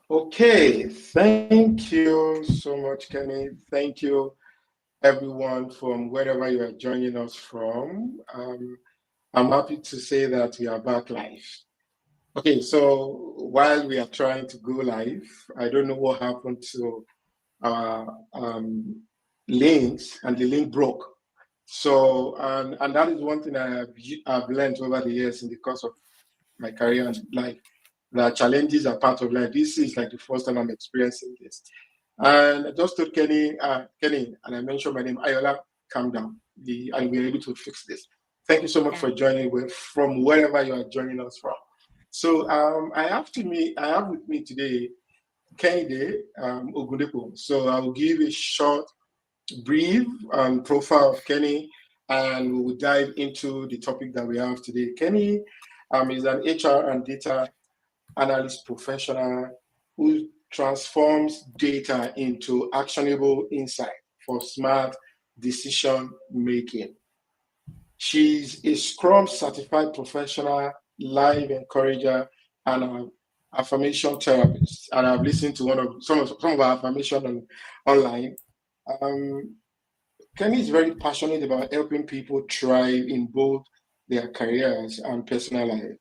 Okay, thank you so much, Kenny. Thank you, everyone, from wherever you are joining us from. I'm happy to say that we are back live. Okay, so while we are trying to go live, I don't know what happened to our links, and the link broke. So, and that is one thing I've learned over the years in the course of my career and life. The challenges are part of life. This is like the first time I'm experiencing this. And I just told Kenny, and I mentioned my name, Ayola, calm down. And we're able to fix this. Thank you so much Yeah. for joining from wherever you are joining us from. So I have with me today Kehinde Ogundepo. So I'll give a short, brief profile of Kenny, and we will dive into the topic that we have today. Kenny is an HR and data analyst professional who transforms data into actionable insight for smart decision making. She's a Scrum certified professional, life encourager, and an affirmation therapist. And I've listened to some of our affirmation online. Um, Kenny is very passionate about helping people thrive in both their careers and personal life,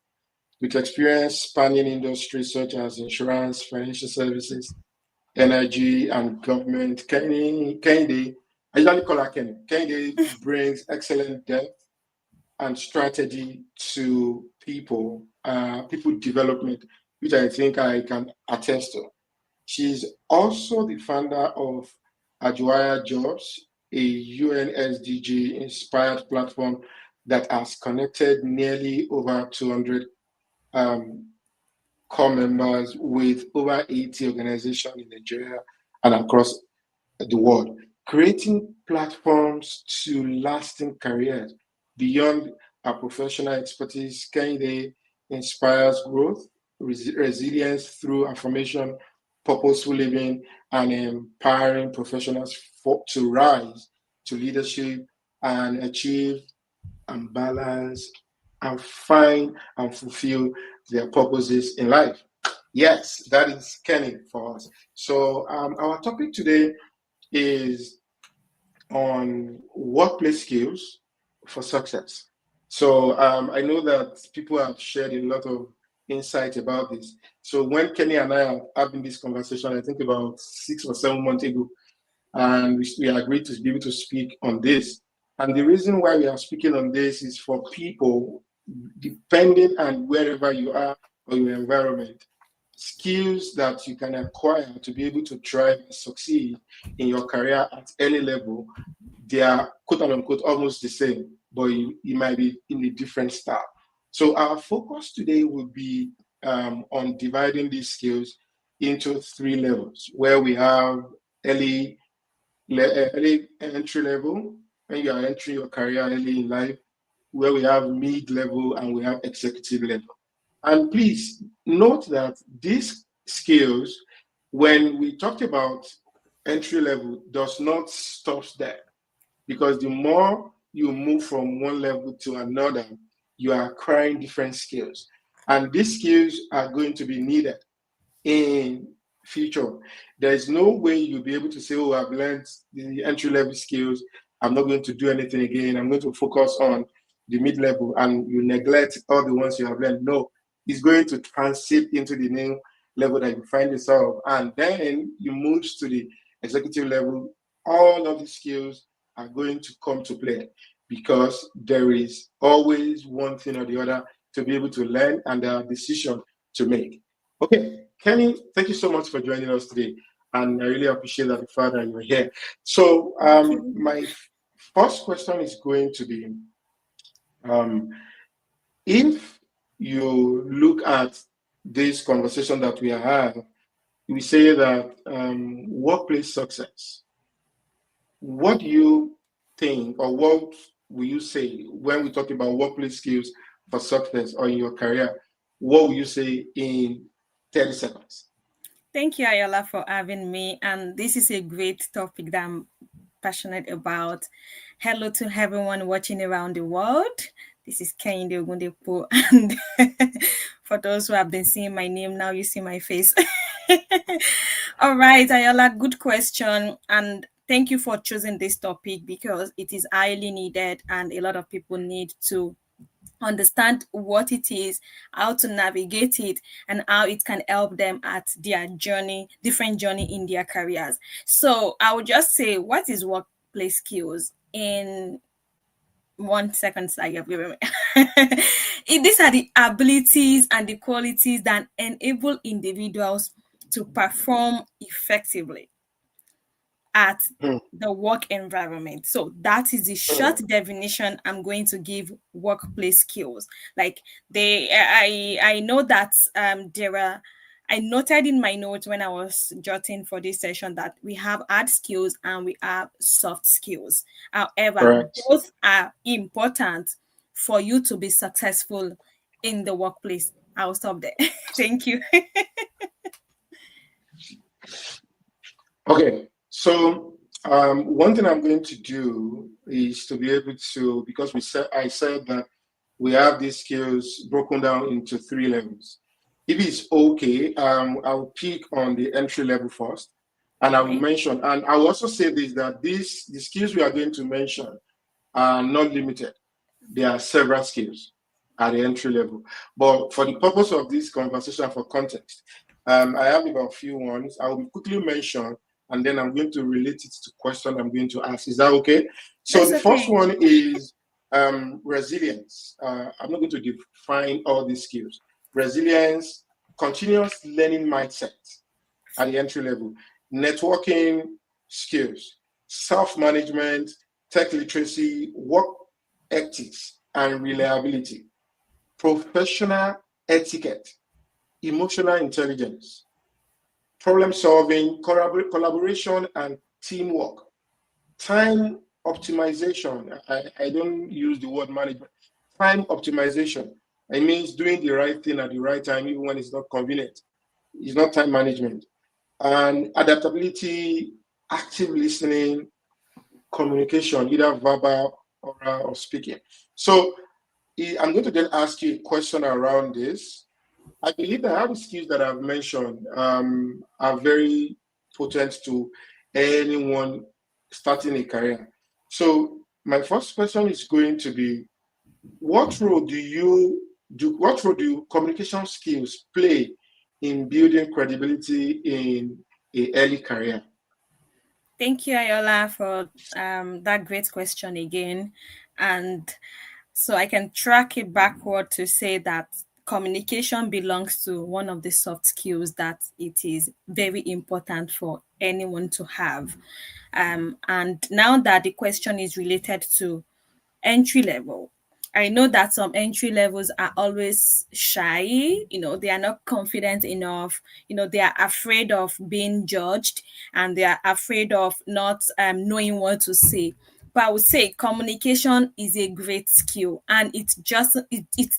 with experience spanning industries such as insurance, financial services, energy, and government. Kennedy, I usually call her Kenny. Kennedy brings excellent depth and strategy to people development, which I think I can attest to. She's also the founder of Adwire Jobs, a UNSDG inspired platform that has connected nearly over 200 um, core members with over 80 organizations in Nigeria and across the world, creating platforms to lasting careers beyond our professional expertise. Kehinde inspires growth, resilience through affirmation, purposeful living, and empowering professionals to rise to leadership and achieve and balance and find and fulfill their purposes in life. Yes, that is Kenny for us. So, our topic today is on workplace skills for success. So, I know that people have shared a lot of insight about this. So, when Kenny and I are having this conversation, I think about 6 or 7 months ago, and we agreed to be able to speak on this. And the reason why we are speaking on this is for people, depending on wherever you are or your environment, skills that you can acquire to be able to thrive and succeed in your career at any level, they are quote unquote almost the same, but you might be in a different style. So our focus today will be on dividing these skills into 3 levels, where we have early early entry level, when you are entering your career early in life, where we have mid level and we have executive level. And please note that these skills, when we talked about entry level, does not stop there, because the more you move from one level to another, you are acquiring different skills. And these skills are going to be needed in future. There's no way you'll be able to say, oh, I've learned the entry level skills, I'm not going to do anything again, I'm going to focus on the mid level, and you neglect all the ones you have learned. No, it's going to transit into the new level that you find yourself, and then you move to the executive level. All of the skills are going to come to play, because there is always one thing or the other to be able to learn, and there are decisions to make. Okay, Kenny, thank you so much for joining us today. And I really appreciate that the fact that you're here. So, Thank you. my first question is going to be, um, if you look at this conversation that we have, we say that workplace success. What do you think, or what will you say when we talk about workplace skills for success or in your career? What will you say in 30 seconds? Thank you, Ayola, for having me. And this is a great topic that I'm passionate about. Hello to everyone watching around the world. This is Kehinde Ogundepo. And for those who have been seeing my name, now you see my face. All right, Ayola, good question. And thank you for choosing this topic because it is highly needed and a lot of people need to understand what it is, how to navigate it, and how it can help them at their journey, different journey in their careers. So I would just say, what is workplace skills in 1 second? Sorry, these are the abilities and the qualities that enable individuals to perform effectively at Hmm, the work environment. So that is the hmm, short definition I'm going to give workplace skills. Like I know that there are. I noted in my notes when I was jotting for this session that we have hard skills and we have soft skills. However, correct. both are important for you to be successful in the workplace. I'll stop there. Thank you. Okay, so one thing I'm going to do is to be able to, because I said that we have these skills broken down into 3 levels. If it's okay, I'll pick on the entry level first, and I will Okay. mention, and I'll also say this that the skills we are going to mention are not limited. There are several skills at the entry level. But for the purpose of this conversation, for context, I have about a few ones. I will quickly mention, and then I'm going to relate it to question I'm going to ask. Is that okay? So That's the first okay. one is resilience. I'm not going to define all these skills. Resilience, continuous learning mindset at the entry level, networking skills, self-management, tech literacy, work ethics and reliability, professional etiquette, emotional intelligence, problem solving, collaboration and teamwork, time optimization. I don't use the word management. Time optimization. It means doing the right thing at the right time, even when it's not convenient. It's not time management. And adaptability, active listening, communication, either verbal, oral, or speaking. So I'm going to then ask you a question around this. I believe that all the skills that I've mentioned are very potent to anyone starting a career. So my first question is going to be, what role do communication skills play in building credibility in a early career? Thank you, Ayola, for that great question again. And so I can track it backward to say that communication belongs to one of the soft skills that it is very important for anyone to have. And now that the question is related to entry level. I know that some entry levels are always shy, they are not confident enough, they are afraid of being judged and they are afraid of not knowing what to say. But I would say communication is a great skill and it's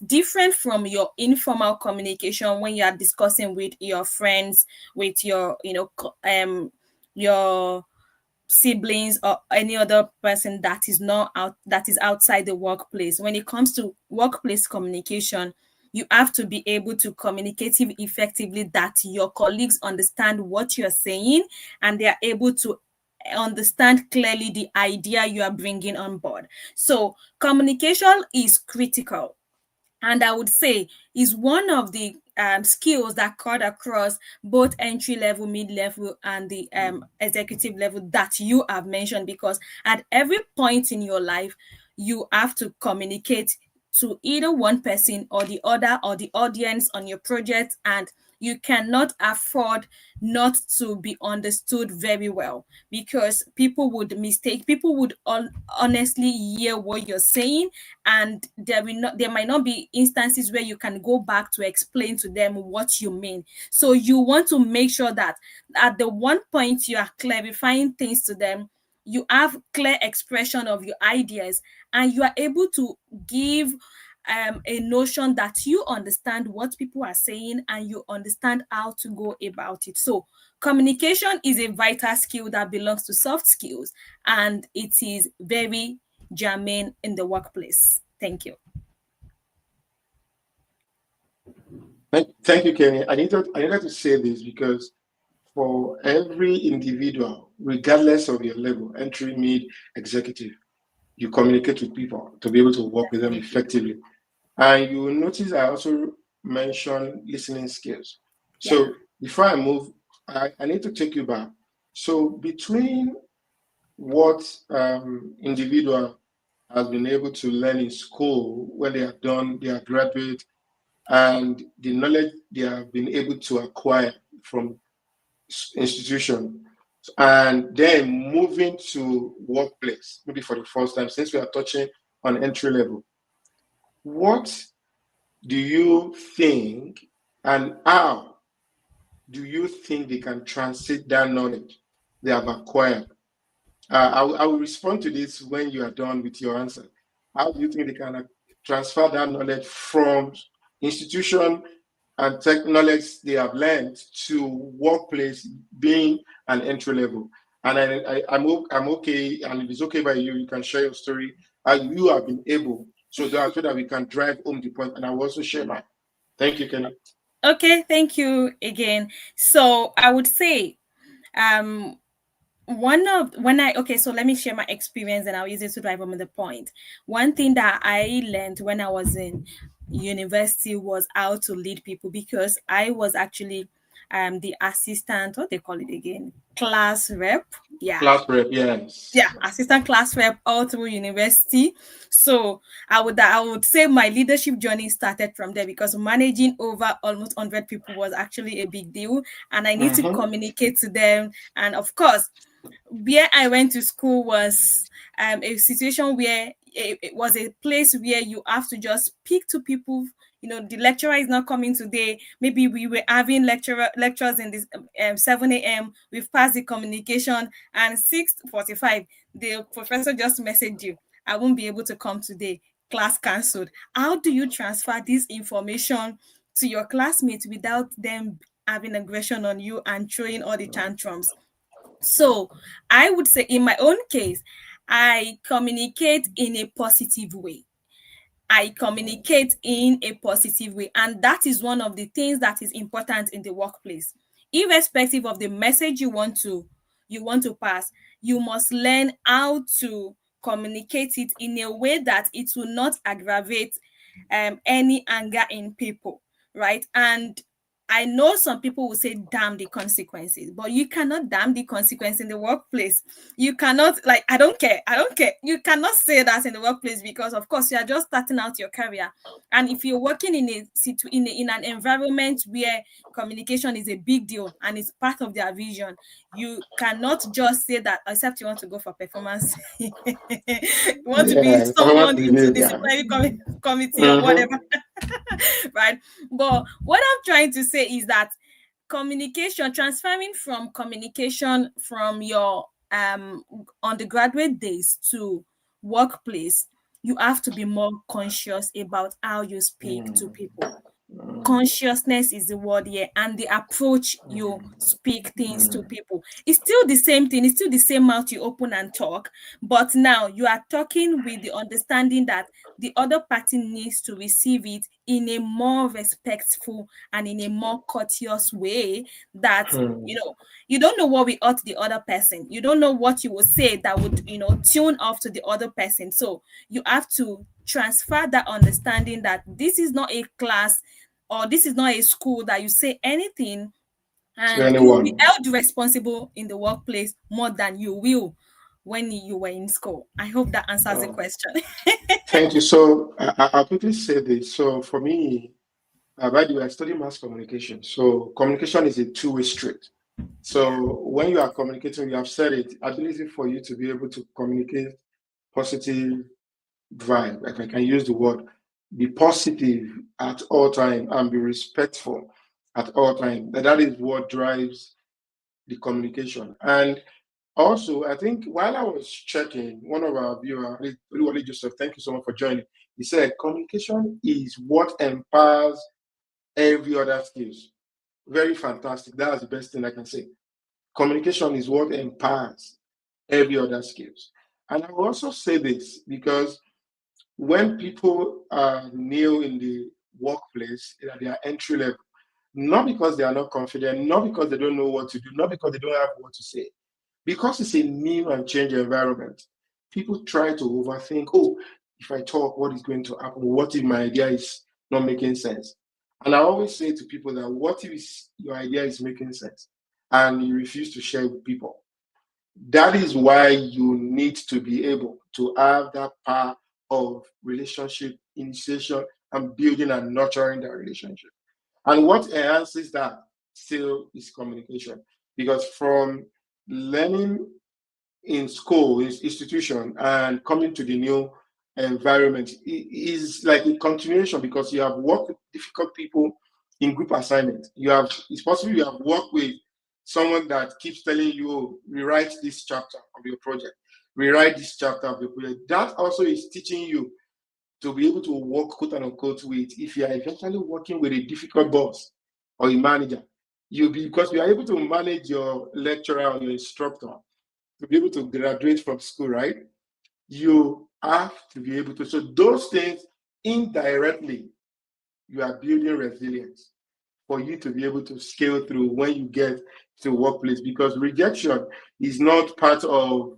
different from your informal communication when you are discussing with your friends, with your, your siblings or any other person that is outside the workplace. When it comes to workplace communication, you have to be able to communicate effectively that your colleagues understand what you're saying and they are able to understand clearly the idea you are bringing on board. So communication is critical, and I would say is one of the skills that cut across both entry level, mid level, and the executive level that you have mentioned. Because at every point in your life, you have to communicate to either one person or the other or the audience on your project, and you cannot afford not to be understood very well, because people would honestly hear what you're saying, and there might not be instances where you can go back to explain to them what you mean. So you want to make sure that at the one point you are clarifying things to them, you have clear expression of your ideas, and you are able to give a notion that you understand what people are saying and you understand how to go about it. So communication is a vital skill that belongs to soft skills, and it is very germane in the workplace. Thank you. Thank you, Kenny. I needed to say this because for every individual, regardless of your level, entry, mid, executive, you communicate with people to be able to work with them Definitely. effectively. And you will notice I also mentioned listening skills. Yeah. So before I move, I need to take you back. So between what individual has been able to learn in school when they are done, they are graduate, and the knowledge they have been able to acquire from institution, and then moving to workplace, maybe for the first time, since we are touching on entry level, what do you think and how do you think they can translate that knowledge they have acquired? I will respond to this when you are done with your answer. How do you think they can transfer that knowledge from institution and tech knowledge they have learned to workplace being an entry level? And I'm okay, and if it's okay by you, you can share your story how you have been able, so that we can drive home the point, and I will also share mine. Thank you, Kenny. Okay, thank you again. So I would say, um one of when I okay, so let me share my experience and I'll use it to drive home the point. One thing that I learned when I was in university was how to lead people, because I was actually the assistant, what they call it again, class rep. Yeah, Class prep, yeah, yes. assistant class rep all through university. So I would say my leadership journey started from there, because managing over almost 100 people was actually a big deal, and I need to Mm-hmm. communicate to them. And of course, where I went to school was a situation where it was a place where you have to just speak to people. The lecturer is not coming today. Maybe we were having lectures in this 7 a.m. We've passed the communication, and 6:45 the professor just messaged you, I won't be able to come today. Class cancelled. How do you transfer this information to your classmates without them having aggression on you and throwing all the tantrums? So I would say, in my own case, I communicate in a positive way. I communicate in a positive way. And that is one of the things that is important in the workplace. Irrespective of the message you want to pass, you must learn how to communicate it in a way that it will not aggravate any anger in people, right? And I know some people will say damn the consequences, but you cannot damn the consequence in the workplace. You cannot, like, I don't care. You cannot say that in the workplace, because of course you are just starting out your career. And if you're working in an environment where communication is a big deal and it's part of their vision, you cannot just say that, except you want to go for performance. You want to be Yeah, performance summoned into review, yeah. disciplinary committee or Mm-hmm. whatever. Right? But what I'm trying to say is that communication, transferring from communication from your undergraduate days to workplace, you have to be more conscious about how you speak to people. Consciousness is the word here, and the approach you speak things to people. It's still the same thing, it's still the same mouth you open and talk, but now you are talking with the understanding that the other party needs to receive it in a more respectful and in a more courteous way. That you don't know what will hurt the other person, you don't know what you will say that would tune off to the other person. So you have to transfer that understanding that this is not a class, or this is not a school that you say anything To and you will be anyone. held responsible in the workplace more than you will when you were in school. I hope that answers the Oh, question. thank you. So I'll quickly say this. So for me, by the way, I study mass communication. So communication is a two-way street. Yeah. So when you are communicating, you have said it, ability for you to be able to communicate positive vibe, like I can use the word, be positive at all time and be respectful at all time. That is what drives the communication. And also, I think while I was checking, one of our viewers, Oluwale Joseph, thank you so much for joining. He said communication is what empowers every other skills. Very fantastic. That's the best thing I can say. Communication is what empowers every other skills. And I will also say this because when people are new in the workplace at their entry level, not because they are not confident, not because they don't know what to do, not because they don't have what to say, because it's a new and changed environment. People try to overthink, oh, if I talk, what is going to happen? What if my idea is not making sense? And I always say to people that what if your idea is making sense and you refuse to share with people? That is why you need to be able to have that power of relationship initiation and building and nurturing that relationship. And what enhances that still is communication. Because from learning in school, institution, and coming to the new environment is like a continuation, because you have worked with difficult people in group assignment. It's possible you have worked with someone that keeps telling you, oh, rewrite this chapter of your project, rewrite this chapter of your project. That also is teaching you to be able to work, quote unquote, with, if you are eventually working with a difficult boss or a manager, because you are able to manage your lecturer or your instructor to be able to graduate from school, right? You have to be able to. So those things indirectly, you are building resilience for you to be able to scale through when you get to workplace, because rejection is not part of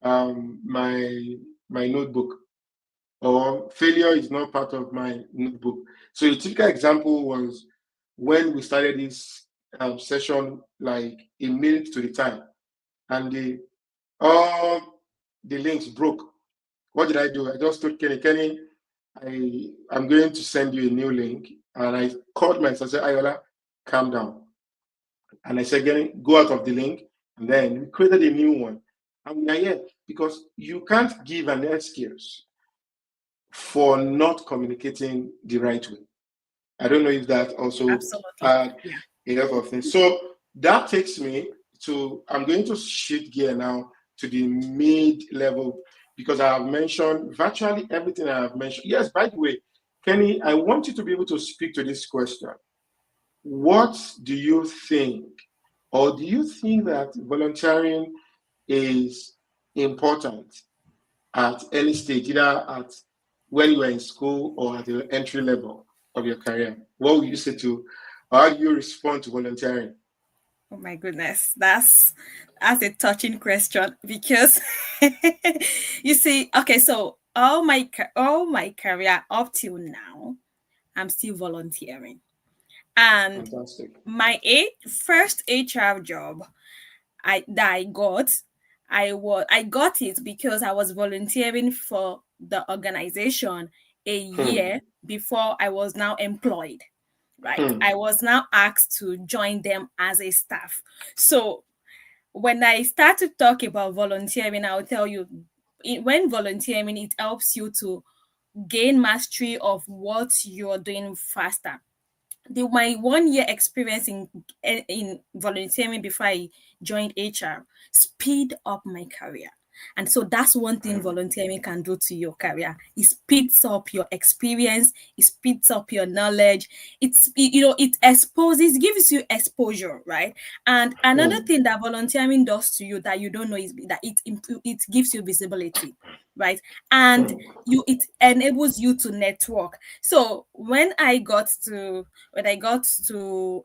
my notebook, or failure is not part of my notebook. So a typical example was when we started this session like a minute to the time, and the links broke. What did I do? I just told Kenny, I'm going to send you a new link. And I called myself, I said, Ayola, calm down. And I said, Kenny, go out of the link. And then we created a new one. And we are here because you can't give an excuse for not communicating the right way. I don't know if that also a lot of things. So that takes me to, I'm going to shift gear now to the mid-level, because I have mentioned virtually everything I have mentioned. Yes, by the way, Kenny, I want you to be able to speak to this question. What do you think, or do you think that volunteering is important at any stage, either at when you are in school or at the entry level of your career? What would you say to, how do you respond to volunteering? Oh my goodness, that's a touching question, because you see, okay, so all my career up till now, I'm still volunteering, and Fantastic. my first HR job I got, I got it because I was volunteering for the organization a year before I was now employed. Right. I was now asked to join them as a staff. So when I start to talk about volunteering, I'll tell you, when volunteering, it helps you to gain mastery of what you're doing faster. My 1 year experience in volunteering before I joined HR speed up my career. And so that's one thing volunteering can do to your career. It speeds up your experience, it speeds up your knowledge. It exposes, gives you exposure, right? And another thing that volunteering does to you that you don't know is that it gives you visibility, right? And it enables you to network. So when I got to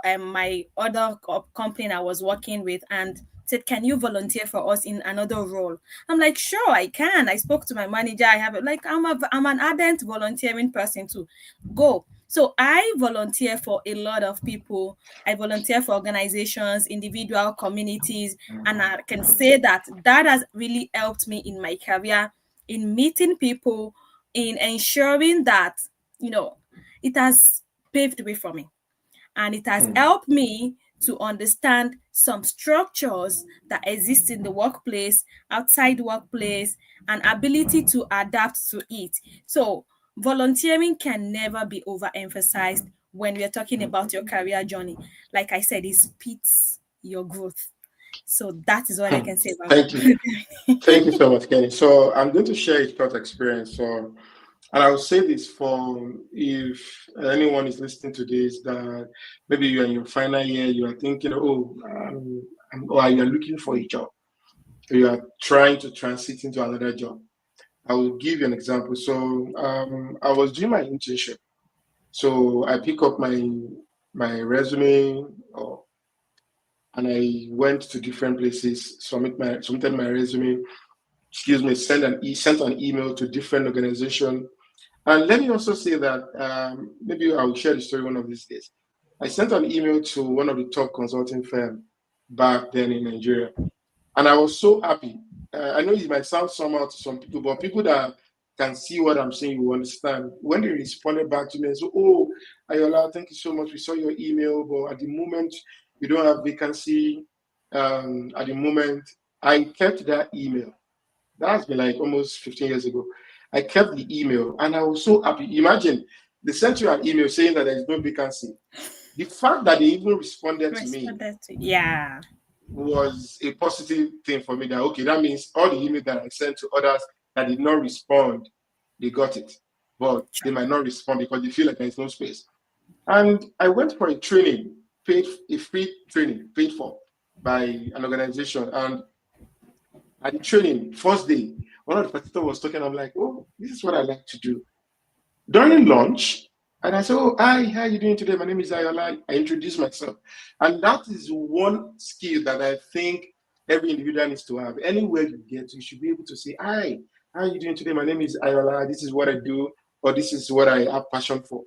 my other company I was working with, and said, can you volunteer for us in another role? I'm like, sure, I can. I spoke to my manager. I have I'm an ardent volunteering person too. Go. So I volunteer for a lot of people. I volunteer for organizations, individual communities, and I can say that has really helped me in my career, in meeting people, in ensuring that, it has paved the way for me. And it has helped me to understand some structures that exist in the workplace, outside the workplace, and ability to adapt to it. So volunteering can never be overemphasized when we're talking about your career journey. Like I said, it speeds your growth. So that is what I can say about Thank you. Thank you so much, Kenny. So I'm going to share a short experience. So, and I'll say this for, if anyone is listening to this, that maybe you're in your final year, you are thinking, or you're looking for a job, you are trying to transit into another job. I will give you an example. So I was doing my internship. So I pick up my my resume, or, and I went to different places, submitted my resume. Excuse me, sent an email to different organization. And let me also say that maybe I will share the story one of these days. I sent an email to one of the top consulting firms back then in Nigeria, and I was so happy. I know it might sound somehow to some people, but people that can see what I'm saying will understand. When they responded back to me and said, "Oh, Ayola, thank you so much. We saw your email, but at the moment we don't have vacancy. At the moment, I kept that email. That's been like almost 15 years ago. I kept the email and I was so happy. Imagine they sent you an email saying that there is no vacancy. The fact that they even responded to me Responded to, yeah. was a positive thing for me, that okay, that means all the email that I sent to others that did not respond, they got it. But they might not respond because they feel like there is no space. And I went for a training, a free training, paid for by an organization. And at the training, first day, one of the participants was talking. I'm like, oh, this is what I like to do. During lunch, and I said, oh, hi, how are you doing today? My name is Ayola. I introduced myself. And that is one skill that I think every individual needs to have. Anywhere you get, you should be able to say, hi, how are you doing today? My name is Ayola. This is what I do, or this is what I have passion for.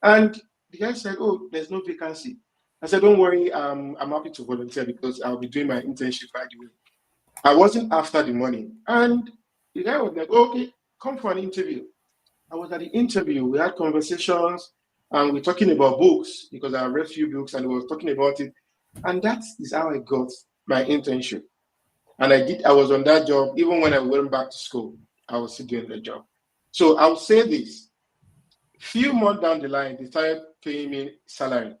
And the guy said, oh, there's no vacancy. I said, don't worry, I'm happy to volunteer because I'll be doing my internship right away. I wasn't after the money. And the guy was like, okay, come for an interview. I was at the interview. We had conversations and we're talking about books because I read a few books and we were talking about it. And that is how I got my internship. And I was on that job even when I went back to school. I was still doing the job. So I'll say this. Few months down the line, they started paying me salary.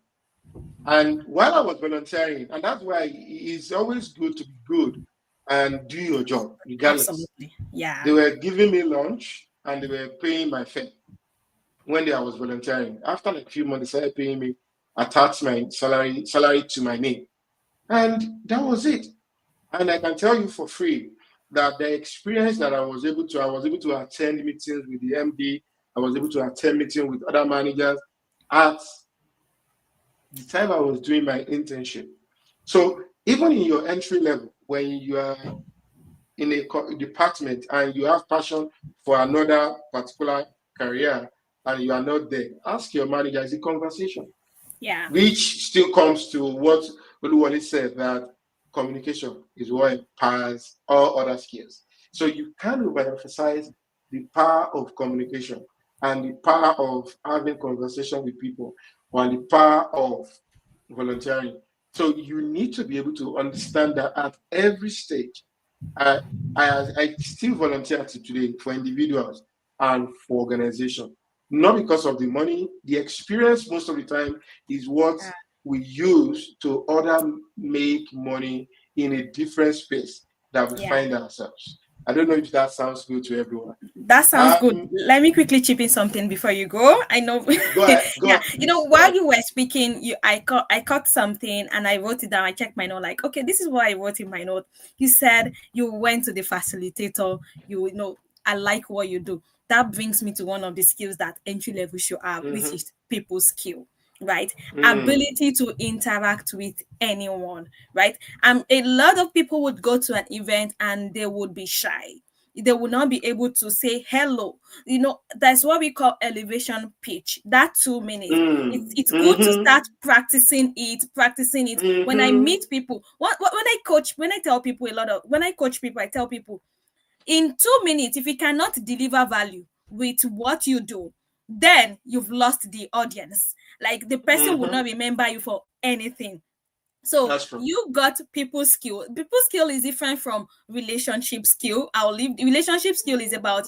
And while I was volunteering, and that's why it's always good to be good and do your job, regardless. Absolutely. Yeah. They were giving me lunch and they were paying my fare when I was volunteering. After like a few months, they started paying me, attached my salary to my name. And that was it. And I can tell you for free that the experience that I was able to attend meetings with the MD, I was able to attend meetings with other managers at the time I was doing my internship. So even in your entry level, when you are in a department and you have passion for another particular career and you are not there, ask your manager. It's a conversation, Yeah. which still comes to what Oluwale said, that communication is what empowers all other skills. So you can't overemphasize the power of communication and the power of having conversation with people, or the power of volunteering. So you need to be able to understand that at every stage. I, I still volunteer to today for individuals and for organization, not because of the money. The experience most of the time is what we use to other make money in a different space that we Yeah. find ourselves. I don't know if that sounds good to everyone. That sounds good. Um, Let me quickly chip in something before you go. I know. go ahead, Yeah, please go while ahead. you were speaking, I caught something and I wrote it down. I checked my note, like, okay, this is what I wrote in my note. You said you went to the facilitator. I like what you do. That brings me to one of the skills that entry level should have, which Mm-hmm. is people skill, right? Mm, Ability to interact with anyone, right? A lot of people would go to an event and they would be shy. They will not be able to say hello. That's what we call elevation pitch. That 2 minutes. It's good to mm-hmm. start practicing it when I Mm-hmm. meet people. When I tell people, when I coach people, I tell people, in 2 minutes, if you cannot deliver value with what you do, then you've lost the audience. Like, the person will Mm-hmm. not remember you for anything. So That's true. you got people skill. People skill is different from relationship skill. I'll leave the relationship skill is about,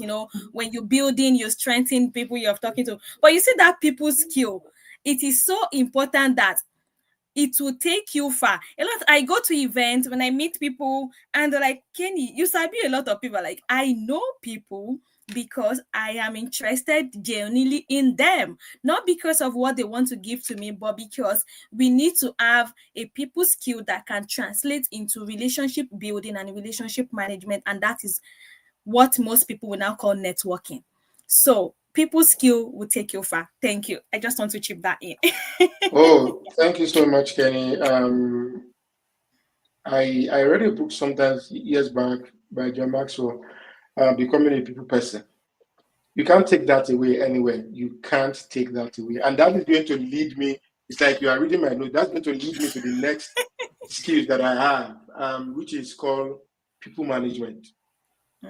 when you're building, you strengthen people you're talking to. But you see that people skill, it is so important that it will take you far. A lot. I go to events when I meet people and they're like, Kenny, you sabi a lot of people. Like, I know people because I am interested genuinely in them, not because of what they want to give to me, but because we need to have a people skill that can translate into relationship building and relationship management, and that is what most people will now call networking. So People skill will take you far. Thank you. I just want to chip that in. Oh, thank you so much, Kenny. I read a book sometimes years back by John Maxwell, Becoming a People Person. You can't take that away anywhere. You can't take that away. And that is going to lead me. It's like you are reading my note. That's going to lead me to the next skill that I have, which is called people management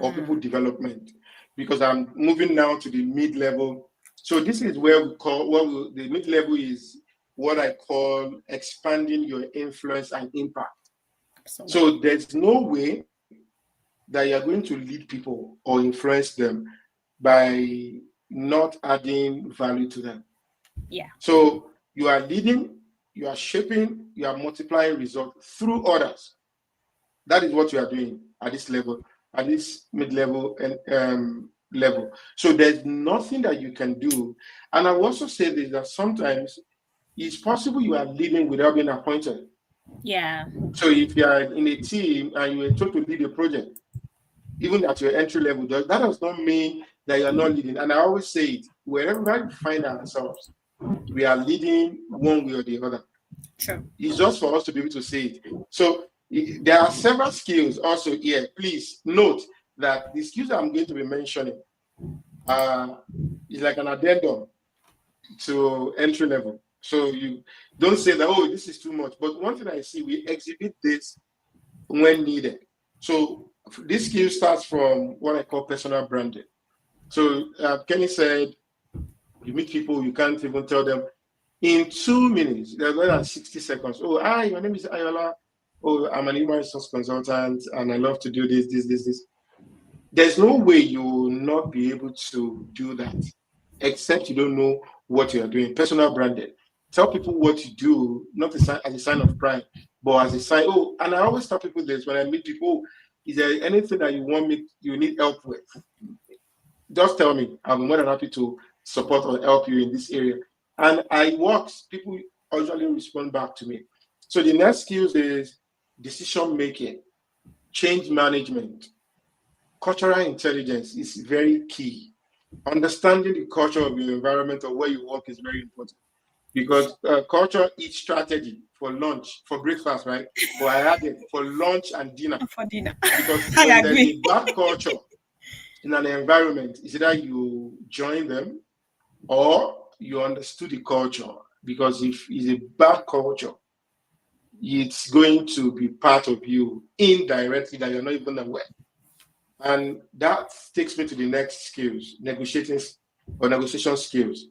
or people development, because I'm moving now to the mid-level. So this is where we call the mid-level is what I call expanding your influence and impact. Absolutely. So there's no way that you're going to lead people or influence them by not adding value to them. Yeah. So you are leading, you are shaping, you are multiplying results through others. That is what you are doing at this level, at this mid-level and level. So there's nothing that you can do. And I will also say this, that sometimes it's possible you are leading without being appointed. Yeah. So if you are in a team and you are told to lead a project, even at your entry level, that does not mean that you're not leading. And I always say it, wherever we find ourselves, we are leading one way or the other. True. It's just for us to be able to say it. So there are several skills also here. Please note that the skills I'm going to be mentioning is like an addendum to entry level. So you don't say that, oh, this is too much. But one thing I see, we exhibit this when needed. So this skill starts from what I call personal branding. So Kenny said, you meet people, you can't even tell them in 2 minutes, there's less than 60 seconds. Oh, hi, my name is Ayola. Oh, I'm an human resource consultant and I love to do this. There's no way you will not be able to do that, except you don't know what you are doing. Personal branding. Tell people what you do, not as a sign of pride, but as a sign. Oh, and I always tell people this when I meet people, is there anything that you need help with? Just tell me. I'm more than happy to support or help you in this area. And I work, people usually respond back to me. So the next skills is decision making, change management, cultural intelligence is very key. Understanding the culture of your environment or where you work is very important because culture eats strategy for lunch, for breakfast, right? But I added for lunch and dinner For dinner. because I when there's agree. a bad culture in an environment, is either you join them or you understood the culture. Because if it's a bad culture, it's going to be part of you indirectly that you're not even aware. And that takes me to the next skills, negotiating or negotiation skills,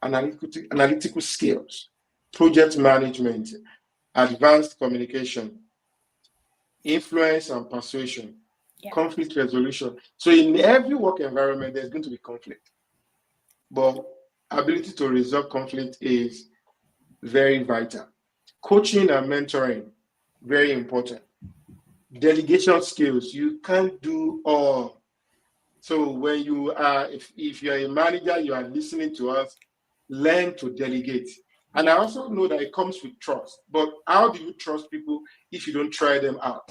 analytical skills, project management, advanced communication, influence and persuasion, Yeah. conflict resolution. So in every work environment, there's going to be conflict. But ability to resolve conflict is very vital. Coaching and mentoring, very important. Delegation skills, you can't do all. So when you are, if you're a manager, you are listening to us, learn to delegate. And I Yeah. also know that it comes with trust. But how do you trust people if you don't try them out?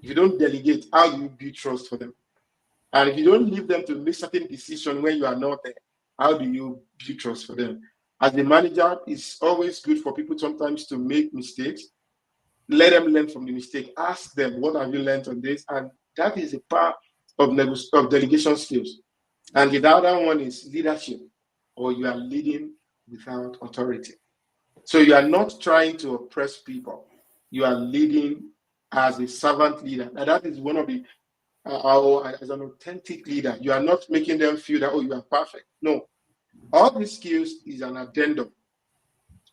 If you don't delegate, how do you build trust for them? And if you don't leave them to make certain decisions when you are not there, how do you build trust for them? As the manager, it's always good for people sometimes to make mistakes. Let them learn from the mistake. Ask them, what have you learned on this? And that is a part of delegation skills. And the other one is leadership, or you are leading without authority. So you are not trying to oppress people. You are leading as a servant leader. And that is one of the as an authentic leader. You are not making them feel that, oh, you are perfect. No. All these skills is an addendum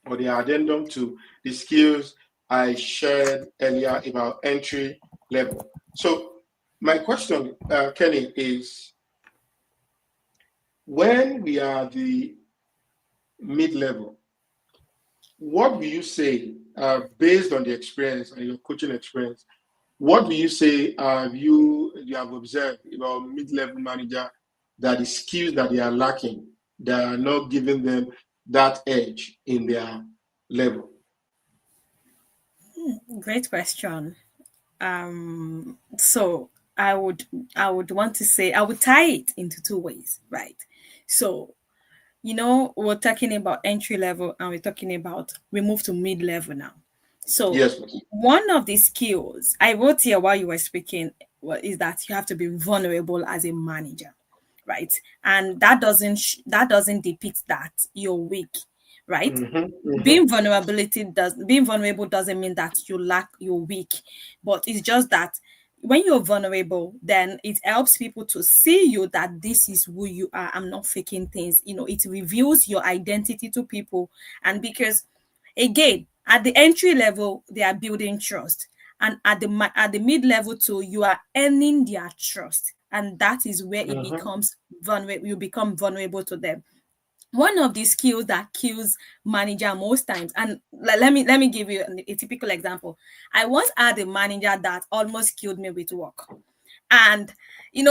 or the addendum to the skills I shared earlier about entry level. So my question, Kenny, is when we are the mid-level, what will you say, based on the experience and your coaching experience, what do you say you have observed about mid-level manager that the skills that they are lacking, that are not giving them that edge in their level? Great question. So I would want to say I would tie it into two ways, right? So, we're talking about entry level and we move to mid level now. So, Yes, please. one of the skills I wrote here while you were speaking is that you have to be vulnerable as a manager, right? And that doesn't depict that you're weak, right? Mm-hmm, mm-hmm, Being vulnerable doesn't mean that you're weak, but it's just that when you're vulnerable, then it helps people to see you that this is who you are. I'm not faking things. It reveals your identity to people. And because, again, at the entry level, they are building trust. And at the mid level too, you are earning their trust. And that is where it mm-hmm. becomes vulnerable. You become vulnerable to them. One of the skills that kills manager most times, and let me give you a typical example. I once had a manager that almost killed me with work. And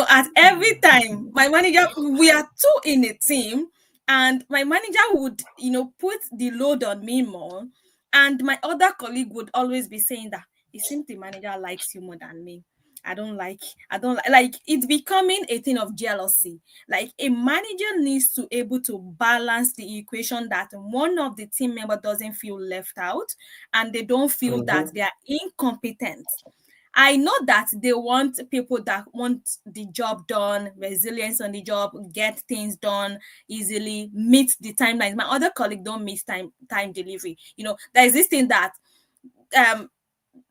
at every time my manager, we are two in a team, and my manager would put the load on me more, and my other colleague would always be saying that it seems the manager likes you more than me. I don't like it's becoming a thing of jealousy. Like, a manager needs to able to balance the equation that one of the team member doesn't feel left out, and they don't feel that Mm-hmm. they are incompetent. I know that they want people that want the job done, resilience on the job, get things done easily, meet the timelines. My other colleague don't miss time delivery. There is this thing that um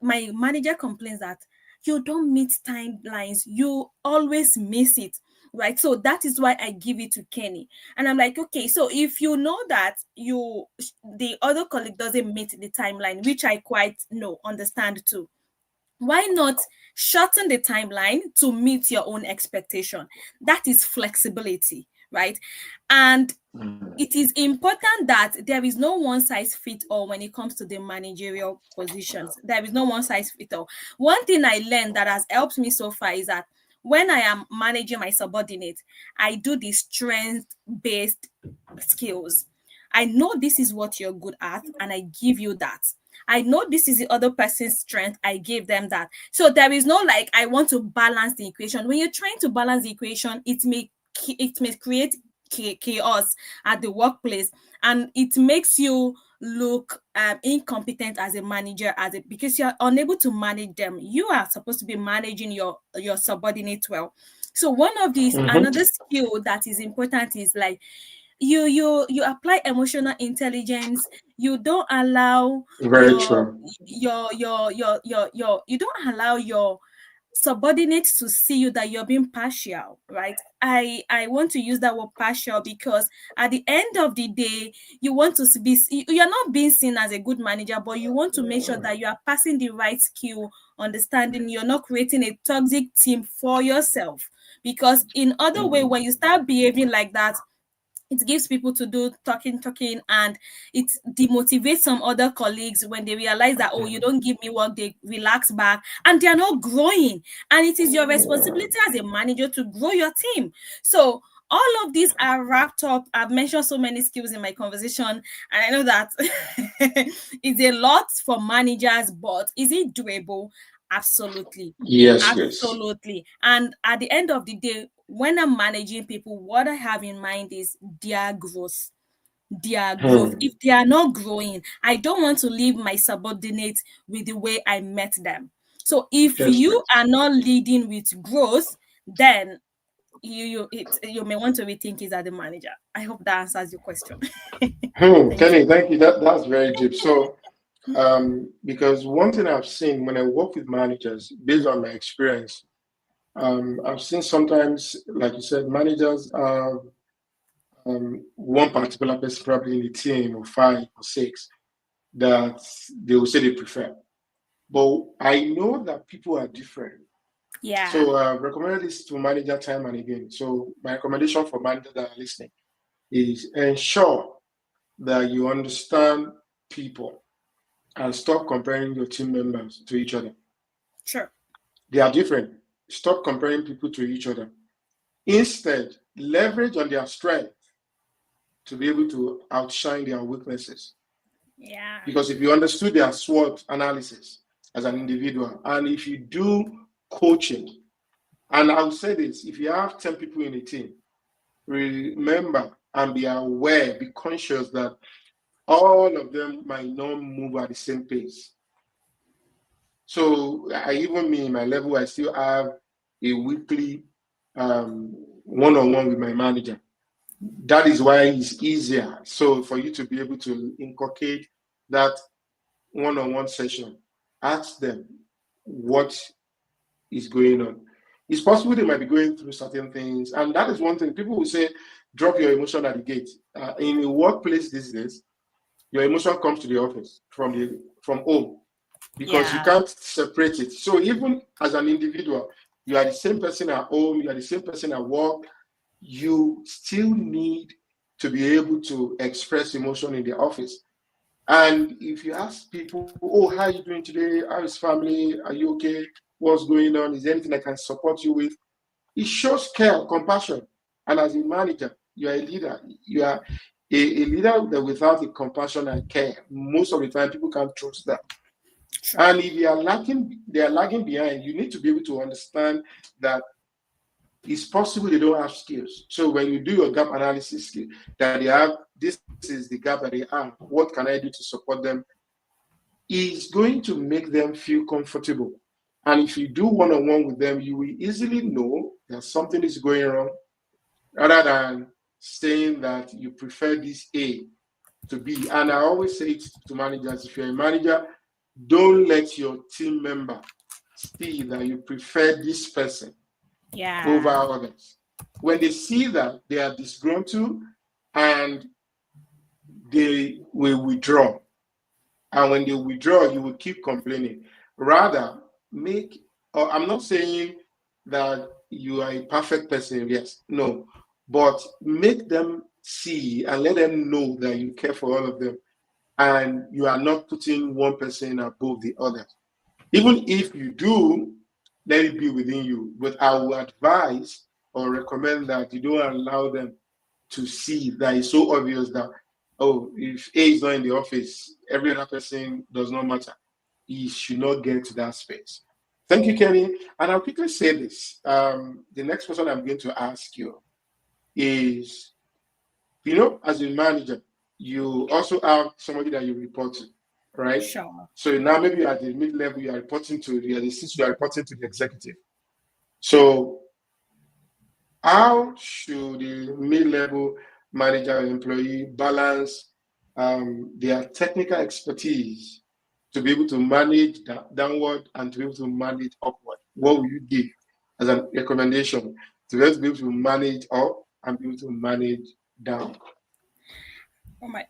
my manager complains that you don't meet timelines, you always miss it. Right. So that is why I give it to Kenny. And I'm like, okay, so if you know that the other colleague doesn't meet the timeline, which I quite understand too, why not shorten the timeline to meet your own expectation? That is flexibility, right? And it is important that there is no one size fit all when it comes to the managerial positions. There is no one size fit all. One thing I learned that has helped me so far is that when I am managing my subordinate, I do the strength based skills. I know this is what you're good at, and I give you that. I know this is the other person's strength. I gave them that. So there is no like I want to balance the equation. When you're trying to balance the equation, it may create chaos at the workplace, and it makes you look incompetent as a manager because you're unable to manage them. You are supposed to be managing your subordinates well. So one of these Mm-hmm. another skill that is important is like you apply emotional intelligence. You don't allow Very true. you don't allow your subordinates to see you that you're being partial, right? I want to use that word partial because at the end of the day, you want to be you're not being seen as a good manager, but you want to make sure that you are passing the right skill, understanding. You're not creating a toxic team for yourself, because in other way, when you start behaving like that, it gives people to do talking, and it demotivates some other colleagues when they realize that, oh, you don't give me work, they relax back and they are not growing. And it is your responsibility as a manager to grow your team. So all of these are wrapped up. I've mentioned so many skills in my conversation, and I know that it's a lot for managers, but is it doable? Absolutely. Yes, yes. Absolutely. And at the end of the day, when I'm managing people, what I have in mind is their growth. Their growth. Hmm. If they are not growing, I don't want to leave my subordinates with the way I met them. So if Yes, you please. are not leading with growth, then you may want to rethink it as the manager. I hope that answers your question. Thank Kenny, thank you. That's very deep. So, because one thing I've seen when I work with managers, based on my experience, I've seen sometimes, like you said, managers have one particular person probably in a team of five or six that they will say they prefer. But I know that people are different. you. Yeah, So I've recommended this to manager time and again. So my recommendation for managers that are listening is ensure that you understand people and stop comparing your team members to each other. sure. They are different. Stop comparing people to each other. Instead, leverage on their strength to be able to outshine their weaknesses. Yeah, Because if you understood their SWOT analysis as an individual, and if you do coaching, and I'll say this, if you have 10 people in a team remember and be aware, be conscious that all of them might not move at the same pace. So I even me in my level, I still have a weekly one-on-one with my manager. That is why it's easier. So for you to be able to inculcate that one-on-one session, ask them what is going on. It's possible they might be going through certain things, and that is one thing. People will say, "Drop your emotion at the gate." In a workplace these days, your emotion comes to the office from home because you Yeah. can't separate it. So even as an individual, you are the same person at home, you are the same person at work. You still need to be able to express emotion in the office. And if you ask people, "Oh, how are you doing today? How is family? Are you okay? What's going on? Is there anything I can support you with?" It shows care, compassion. And as a manager, you are a leader. You are a leader that without the compassion and care, most of the time people can't trust that. True. And if they are lagging behind, you need to be able to understand that it's possible they don't have skills. So when you do your gap analysis skill, that they have, this is the gap that they have. What can I do to support them? Is going to make them feel comfortable. And if you do one-on-one with them, you will easily know that something is going wrong, rather than saying that you prefer this A to B. And I always say it to managers: if you're a manager, don't let your team member see that you prefer this person over Yeah. others. When they see that, they are disgruntled and they will withdraw. And when they withdraw, you will keep complaining. Rather, make, or I'm not saying that you are a perfect person, yes, no, but make them see and let them know that you care for all of them and you are not putting one person above the other. Even if you do, let it be within you. But I will advise or recommend that you don't allow them to see that it's so obvious that, oh, if A is not in the office, every other person does not matter. He should not get to that space. Thank you, Kenny. And I'll quickly say this. The next question I'm going to ask you is, as a manager, you also have somebody that you report to, right? Sure. So now maybe at the mid-level, you are reporting to the assistant, you are reporting to the executive. So how should the mid-level manager or employee balance their technical expertise to be able to manage downward and to be able to manage upward? What will you give as a recommendation to be able to manage up and be able to manage down? Oh my.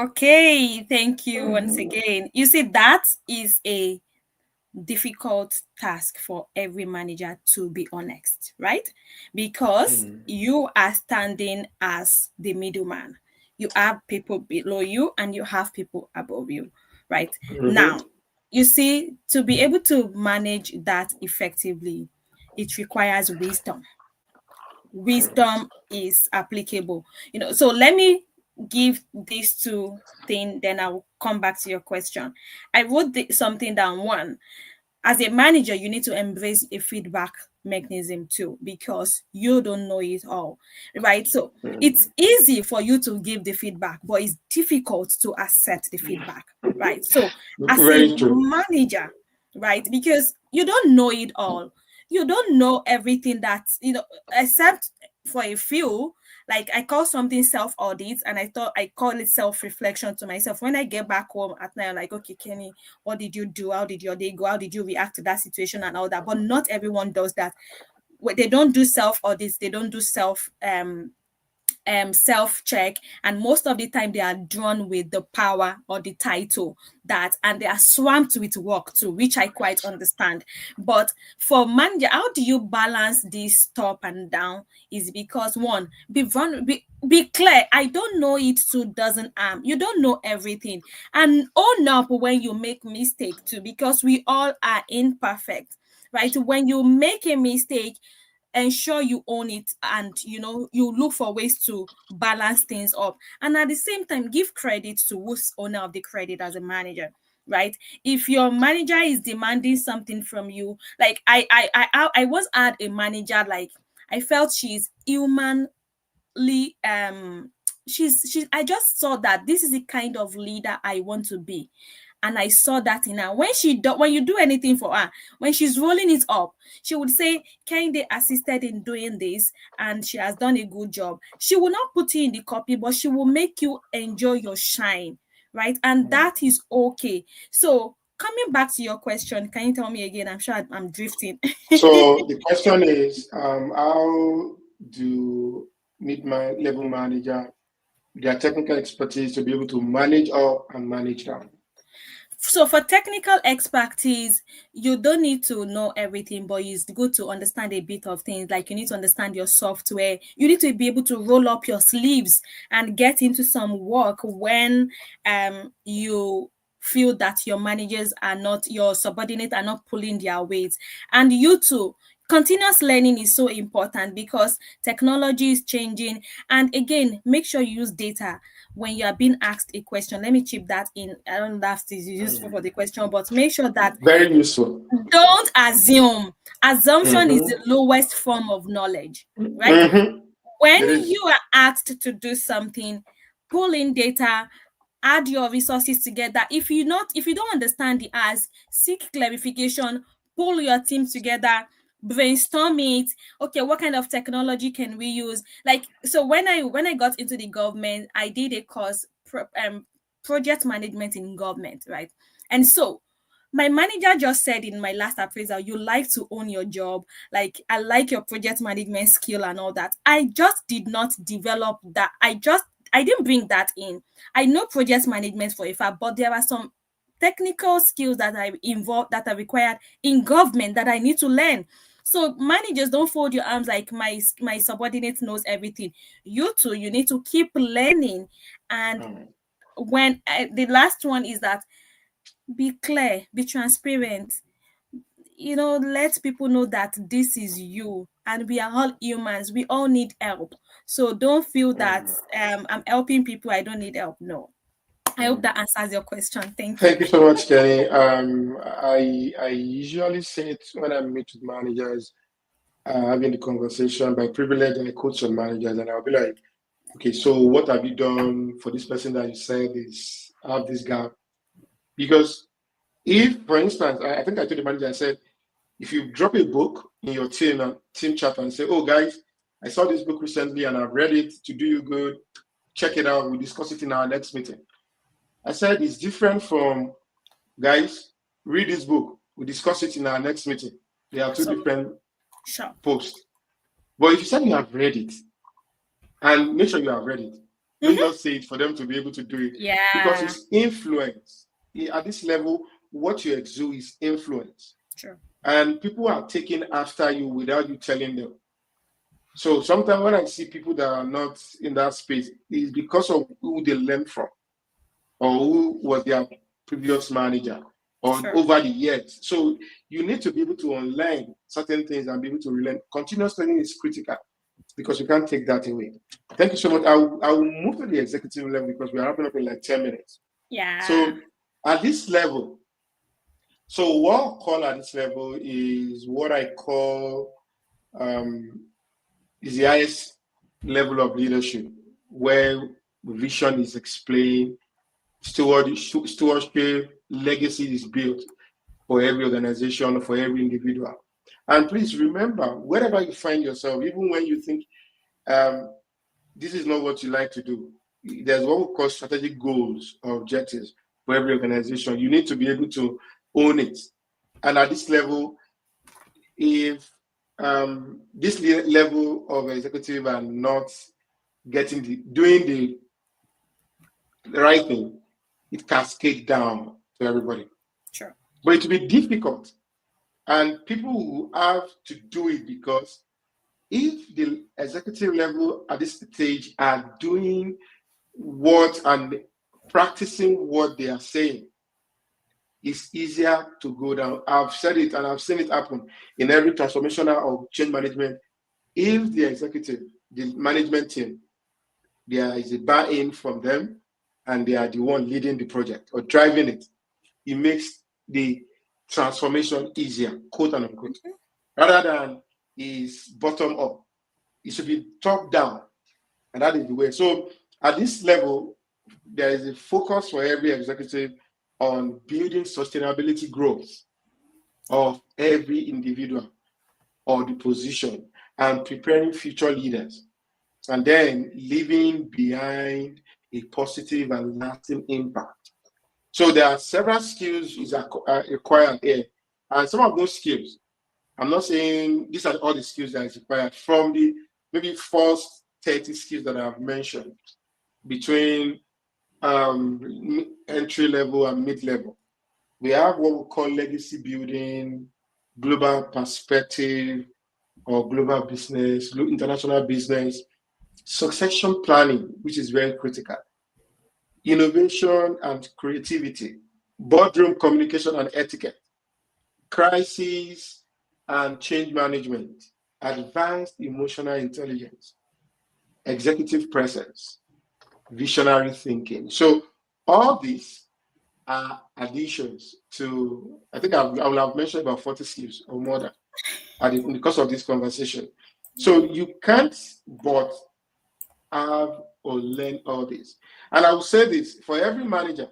Okay. Thank you once again. You see, that is a difficult task for every manager, to be honest, right? Because Mm. you are standing as the middleman. You have people below you and you have people above you, right? Mm-hmm. Now, you see, to be able to manage that effectively, it requires wisdom. Wisdom is applicable, so let me give these two things, then I will come back to your question. I wrote something down. One, as a manager, you need to embrace a feedback mechanism too, because you don't know it all, right? So it's easy for you to give the feedback, but it's difficult to accept the feedback, right? So as a Very true. manager, right, because you don't know it all, you don't know everything that, except for a few. Like, I call something self audit, and I thought I call it self reflection to myself. When I get back home at night, I'm like, okay, Kenny, what did you do? How did your day go? How did you react to that situation and all that? But not everyone does that. They don't do self audits. They don't do self check, and most of the time they are drawn with the power or the title, that, and they are swamped with work too, which I quite understand. But for manager, how do you balance this top and down? Is because, one, be clear. I don't know it too doesn't you don't know everything, and own up when you make mistake too, because we all are imperfect, right? When you make a mistake, ensure you own it, and you look for ways to balance things up, and at the same time give credit to who's owner of the credit as a manager, right? If your manager is demanding something from you, like I once had a manager, like, I felt she's human, I just saw that this is the kind of leader I want to be. And I saw that in her. When you do anything for her, when she's rolling it up, she would say, Kende assisted in doing this and she has done a good job. She will not put you in the copy, but she will make you enjoy your shine, right? And that is okay. So coming back to your question, can you tell me again? I'm sure I'm drifting. So the question is, how do mid-level manager their technical expertise to be able to manage up and manage down? So for technical expertise, you don't need to know everything, but it's good to understand a bit of things. Like you need to understand your software. You need to be able to roll up your sleeves and get into some work when you feel that your managers are not, your subordinates are not pulling their weight. And you too, continuous learning is so important because technology is changing. And again, make sure you use data when you are being asked a question. Let me chip that in. I don't know if this is useful for the question, but make sure that Very useful. don't assume. Assumption is the Mm-hmm. lowest form of knowledge, right? Mm-hmm. When It is. you are asked to do something, pull in data, add your resources together. If you don't understand the ask, seek clarification, pull your team together, brainstorm it. Okay, what kind of technology can we use? Like, so when I got into the government, I did a course, project management in government, right? And so my manager just said in my last appraisal, you like to own your job. Like, I like your project management skill and all that. I just did not develop that. I didn't bring that in. I know project management for a fact, but there are some technical skills that are involved, that are required in government, that I need to learn. So managers, don't fold your arms like my subordinate knows everything. You too, you need to keep learning. And when the last one is that, be clear, be transparent, let people know that this is you, and we are all humans, we all need help. So don't feel that I'm helping people, I don't need help. No. I hope that answers your question. Thank you. Thank you so much, Kenny. I usually say it when I meet with managers, having the conversation. By privilege, I coach some managers, and I'll be like, okay, so what have you done for this person that you said is have this gap? Because if, for instance, I think I told the manager, I said, if you drop a book in your team chat and say, oh guys, I saw this book recently and I've read it to do you good, check it out, we'll discuss it in our next meeting. I said it's different from, guys, read this book, we'll discuss it in our next meeting. They are two different posts. But if you said you have read it, and make sure you have read it, don't just say it for them to be able to do it. Yeah. Because it's influence. At this level, what you exude is influence. Sure. And people are taking after you without you telling them. So sometimes when I see people that are not in that space, it's because of who they learned from or who was their previous manager or over the years. So you need to be able to unlearn certain things and be able to relearn. Continuous learning is critical because you can't take that away. Thank you so much. I will move to the executive level because we are wrapping up in like 10 minutes. Yeah. So at this level, so what I'll call at this level is what I call is the highest level of leadership, where vision is explained, stewardship, legacy is built for every organization, for every individual. And please remember, wherever you find yourself, even when you think this is not what you like to do, there's what we call strategic goals or objectives for every organization. You need to be able to own it. And at this level, if this level of executive are not doing the right thing, it cascades down to everybody. Sure. But it will be difficult. And people will have to do it because if the executive level at this stage are doing what and practicing what they are saying, it's easier to go down. I've said it and I've seen it happen in every transformational or change management. If the executive, the management team, there is a buy-in from them and they are the one leading the project or driving it, it makes the transformation easier, quote and unquote, rather than is bottom up. It should be top down. And that is the way. So at this level, there is a focus for every executive on building sustainability growth of every individual or the position and preparing future leaders, and then leaving behind a positive and lasting impact. So there are several skills is required here, and some of those skills, I'm not saying these are all the skills that is required from the maybe first 30 skills that I've mentioned between entry level and mid level. We have what we call legacy building, global perspective, or global business, international business, succession planning, which is very critical, innovation and creativity, boardroom communication and etiquette, crisis and change management, advanced emotional intelligence, executive presence, visionary thinking. So all these are additions to, I think I will have mentioned about 40 skills or more than in the course of this conversation. So you can't but have or learn all this. And I will say this for every manager,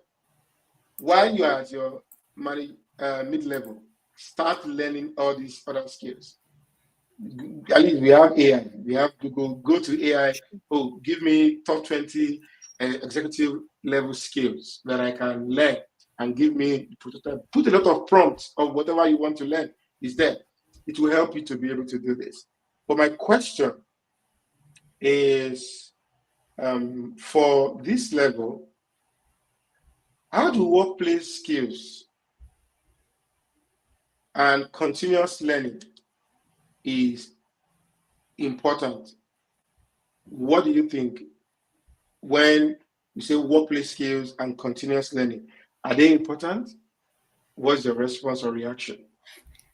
while you are at your mid-level, start learning all these other skills. At least we have AI. We have to go to AI. Oh, give me top 20 executive level skills that I can learn, and give me put a lot of prompts of whatever you want to learn is there. It will help you to be able to do this. But my question is, for this level, how do workplace skills and continuous learning is important? What do you think when you say workplace skills and continuous learning? Are they important? What's your response or reaction?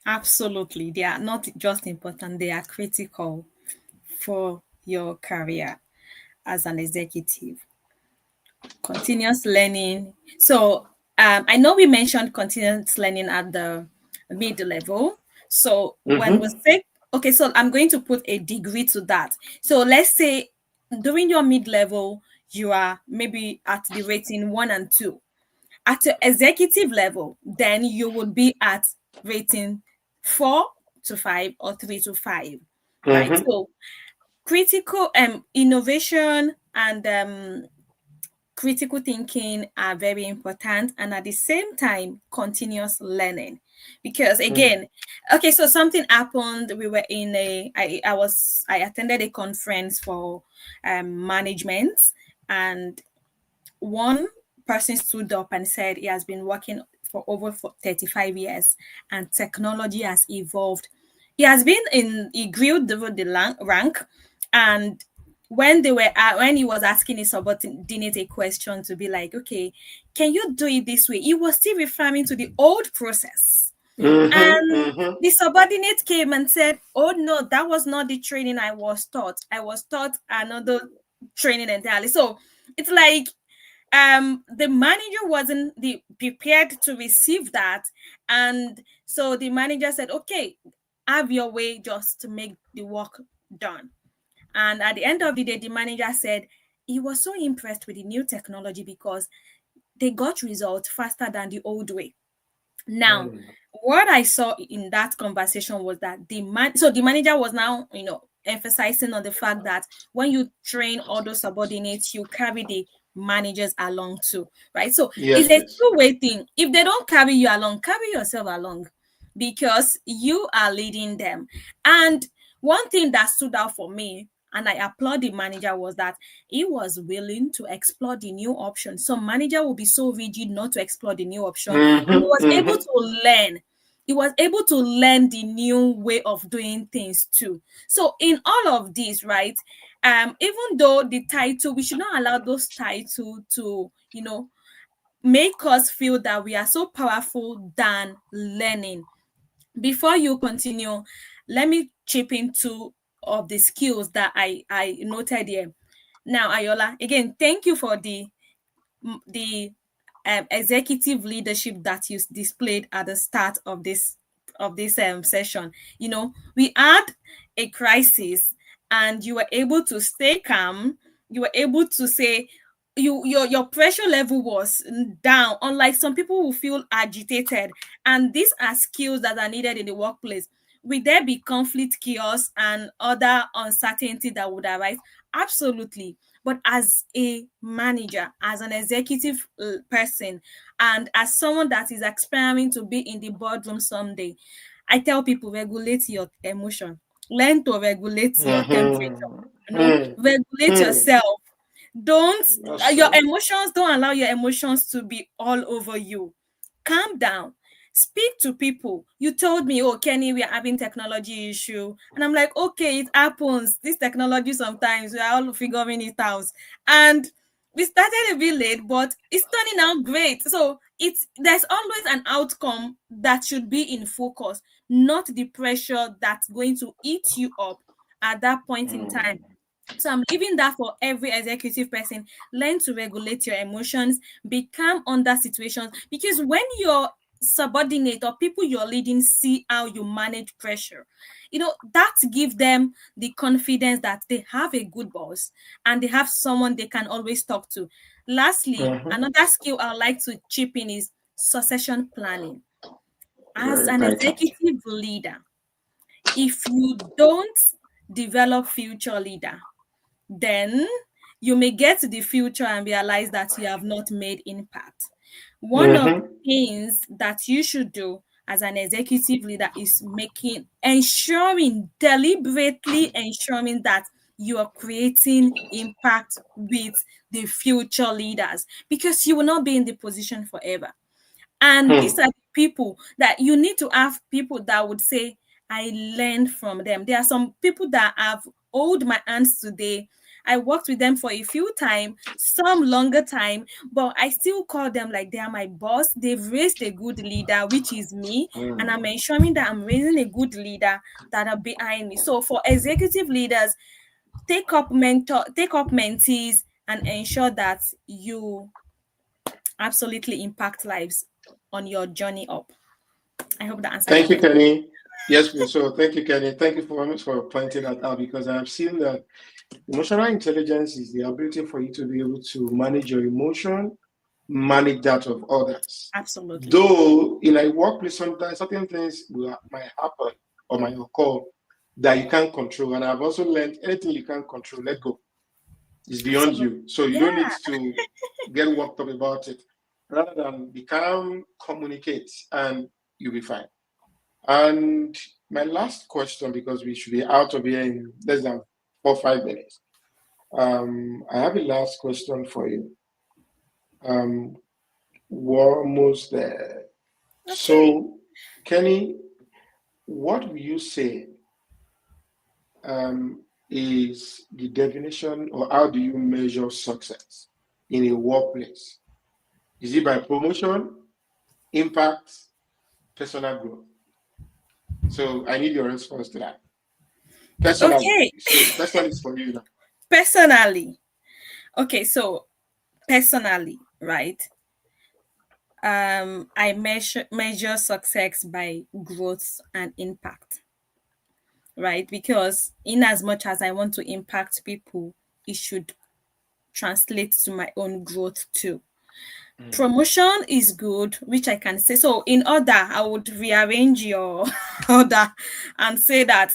Absolutely. They are not just important, they are critical for your career as an executive. Continuous learning. So I know we mentioned continuous learning at the mid level. So when we Mm-hmm. say, okay, so I'm going to put a degree to that. So let's say during your mid level, you are maybe at the rating 1 and 2. At the executive level, then you would be at rating 4 to 5 or 3 to 5, right? Mm-hmm. So critical innovation and critical thinking are very important, and at the same time continuous learning, because again, okay, so something happened. We were in I attended a conference for management, and one person stood up and said he has been working for over 35 years, and technology has evolved. He has been in, he grew the rank, and when he was asking his subordinate a question to be like, okay, can you do it this way? He was still referring to the old process. Mm-hmm. And Mm-hmm. the subordinate came and said, oh no, that was not the training I was taught. I was taught another training entirely. So it's like the manager wasn't prepared to receive that, and so the manager said, okay, have your way just to make the work done. And at the end of the day, the manager said he was so impressed with the new technology because they got results faster than the old way. Now, what I saw in that conversation was that the manager was now, emphasizing on the fact that when you train all those subordinates, you carry the managers along too, right? So it's Yes, a yes. two-way thing. If they don't carry you along, carry yourself along, because you are leading them. And one thing that stood out for me, and I applaud the manager, was that he was willing to explore the new option. Some manager will be so rigid not to explore the new option. He Mm-hmm. was able Mm-hmm. to learn. He was able to learn the new way of doing things too. So in all of this, right? Even though the title, we should not allow those titles to, make us feel that we are so powerful than learning. Before you continue, let me chip into of the skills that I noted here. Now, Ayola, again, thank you for the executive leadership that you displayed at the start of this session. We had a crisis, and you were able to stay calm you were able to say your pressure level was down, unlike some people who feel agitated. And these are skills that are needed in the workplace. Will there be conflict, chaos, and other uncertainty that would arise? Absolutely. But as a manager, as an executive person, and as someone that is aspiring to be in the boardroom someday, I tell people, regulate your emotion, learn to regulate your temperature, Mm-hmm. regulate Hmm. yourself. Don't That's your true. emotions, don't allow your emotions to be all over you. Calm down. Speak to people. You told me, oh, Kenny, we are having technology issue. And I'm like, okay, it happens. This technology sometimes we are all figuring it out. And we started a bit late, but it's turning out great. So there's always an outcome that should be in focus, not the pressure that's going to eat you up at that point in time. Mm. So I'm leaving that for every executive person. Learn to regulate your emotions, be calm under situations. Because when your subordinate or people you're leading see how you manage pressure, that give them the confidence that they have a good boss and they have someone they can always talk to. Lastly, Mhm. another skill I like to chip in is succession planning. As Very an vital. executive leader, if you don't develop future leader, then you may get to the future and realize that you have not made impact. One of the Mm-hmm. things that you should do as an executive leader is deliberately ensuring that you are creating impact with the future leaders, because you will not be in the position forever. And these Hmm. are the people that you need to have, people that would say, I learned from them. There are some people that have hold my hands today. I worked with them for a few time, some longer time, but I still call them like they are my boss. They've raised a good leader, which is me, and I'm Hmm. ensuring that I'm raising a good leader that are behind me. So for executive leaders, take up mentees and ensure that you absolutely impact lives on your journey up. I hope that answered your Thank you, question. Kenny. Yes, please. So thank you, Kenny. Thank you for pointing that out, because I have seen that emotional intelligence is the ability for you to be able to manage your emotion, manage that of others. Absolutely. Though in a workplace, sometimes certain things might happen or might occur that you can't control. And I've also learned anything you can't control, let go. It's beyond Absolutely. you. So you don't need Yeah. to get worked up about it. Rather than be calm, communicate, and you'll be fine. And my last question, because we should be out of here in less than 4 or 5 minutes. I have a last question for you. Um, we're almost there. Okay. So, Kenny, what will you say is the definition, or how do you measure success in a workplace? Is it by promotion, impact, personal growth? So, I need your response to that. Personally. Okay. So, personal is for you now. Personally. Okay, so personally, right? I measure success by growth and impact, right? Because in as much as I want to impact people, it should translate to my own growth too. Promotion is good, which I can say. So, in order, I would rearrange your order and say that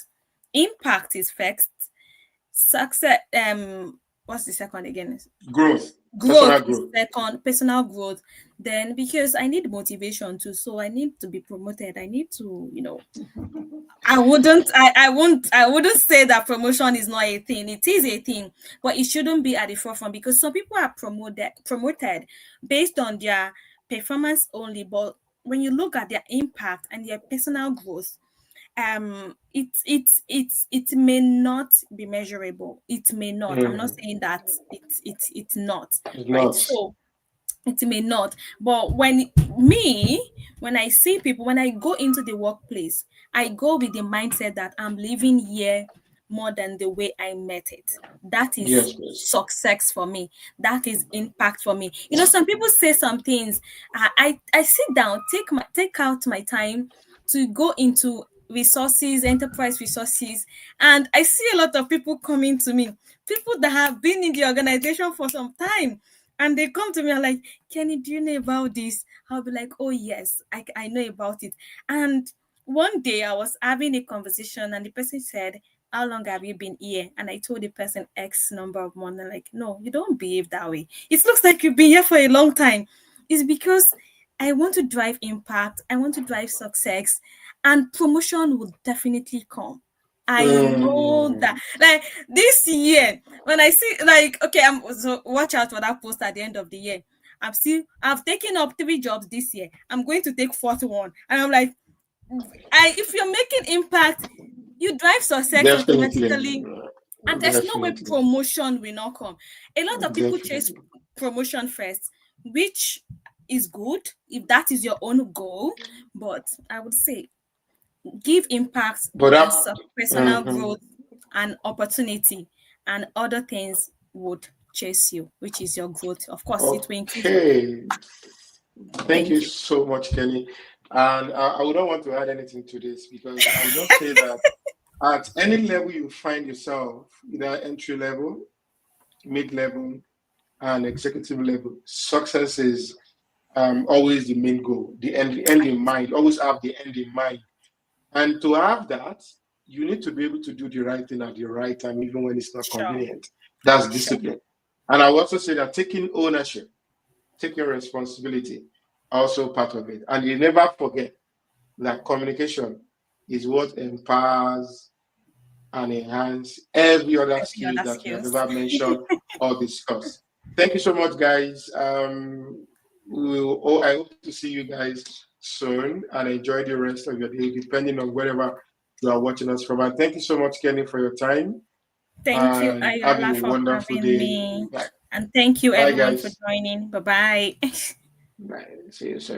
impact is first, success. What's the second again? Growth, Growth personal is growth. second, personal growth. Then, because I need motivation too, so I need to be promoted. I need to, I wouldn't say that promotion is not a thing. It is a thing, but it shouldn't be at the forefront, because some people are promoted based on their performance only. But when you look at their impact and their personal growth, it may not be measurable. It may not. I'm not Mm, saying that it's not, it's right? not. So it may not, but when I see people, when I go into the workplace, I go with the mindset that I'm living here more than the way I met it. That is Yes, please. success for me. That is impact for me. Some people say some things. I sit down, take out my time to go into resources, enterprise resources, and I see a lot of people coming to me. people that have been in the organization for some time, and they come to me and like, Kenny, do you know about this? I'll be like, oh yes, I know about it. And one day I was having a conversation and the person said, how long have you been here? And I told the person X number of months. They're like, no, you don't behave that way. It looks like you've been here for a long time. It's because I want to drive impact, I want to drive success, and promotion will definitely come. I know Mm. that. Like this year, when I see, like, okay, I'm so watch out for that post at the end of the year. I've taken up 3 jobs this year. I'm going to take fourth one. And I'm like, if you're making impact, you drive success Definitely. automatically, and there's no way Definitely. promotion will not come. A lot of people chase Definitely. promotion first, which is good if that is your own goal. But I would say give impact But and that, personal mhm. growth and opportunity, and other things would chase you, which is your growth. Of course, it will increase your growth. Okay. Thank you Thank you. so much, Kenny. And I would not want to add anything to this because I would just say that at any level you find yourself, either entry level, mid level, and executive level, success is always the main goal, the end in mind. Always have the end in mind. And to have that, you need to be able to do the right thing at the right time, even when it's not Sure. convenient. That's Sure. discipline. And I will also say that taking ownership, taking responsibility, also part of it. And you never forget that communication is what empowers and enhance every other Every skill other that we have skills. ever mentioned or discussed. Thank you so much, guys. I hope to see you guys soon and enjoy the rest of your day, depending on wherever you are watching us from. And thank you so much, Kenny, for your time. Thank you, And have a Ayola, for wonderful having day. me. Bye. And thank you, Bye, everyone, for guys. joining. Bye bye. Bye. See you soon.